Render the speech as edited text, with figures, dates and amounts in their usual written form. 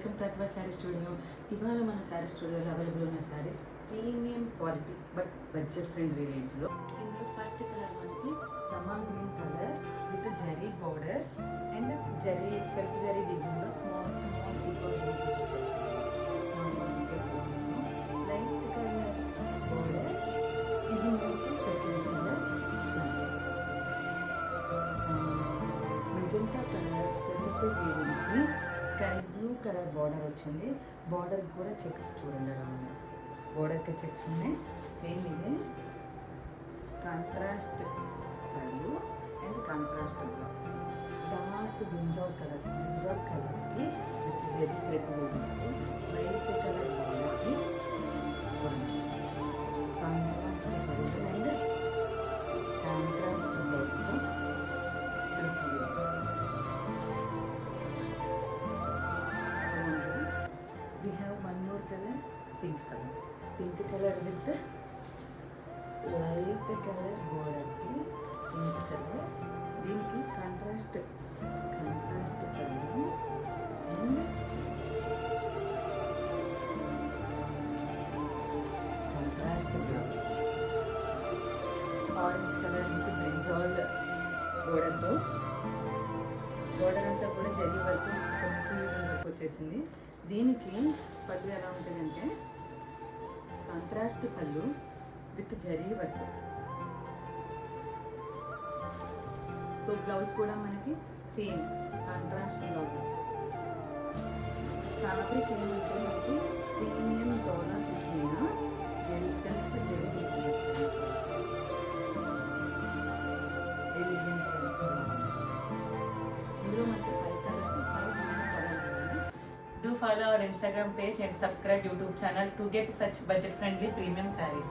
Welcome to అథవా sari studio. ఇవాళ మన శారీ స్టూడియోలో అవైలబుల్ ఉన్న sarees premium quality but budget friendly రేంజ్లో. ఇందులో ఫస్ట్ కలర్ మనకి Rama green colour with zari border and zari self zari డిజైన్లో small small light colour border. ఇది మనకి second colour magenta colour self వేడింగ్కి స్కై బ్లూ కలర్ బార్డర్ వచ్చింది. బార్డర్ కూడా చెక్స్ చూడండి, ఉన్నాయి బార్డర్కి చెక్స్ ఉన్నాయి. సేమ్ ఇదే contrast colour and contrast dark brinjal కలర్కి విత్ వెరీ థ్రెడ్ వేసింది. వైట్ కలర్ బార్డర్కి కాంట్రాస్ట్ కలర్ అండ్ కాంట్రాస్ట్ బ్లౌజ్తో self we have one more color, pink color with light color border ki pink color. దీనికి contrast colour and contrast blouse. Orange colour with brinjal బోర్డర్తో border అంతా కూడా zari work work వచ్చేసింది. దీనికి పళ్ళు ఎలా ఉంటుందంటే కాంట్రాస్ట్ పళ్ళు with zari work. So blouse కూడా మనకి సేమ్ కాంట్రాస్ట్ బ్లౌజ్ వచ్చింది. ఫ్యాబ్రిక్ ఏమంటే మనకి ప్రీమియం డోలా సిల్క్ మీద జరీ సెల్ఫ్ జరీ ఇందులో మనకి 5 colours 5 designs available. Do follow our Instagram page and subscribe YouTube channel to get such budget friendly premium sarees.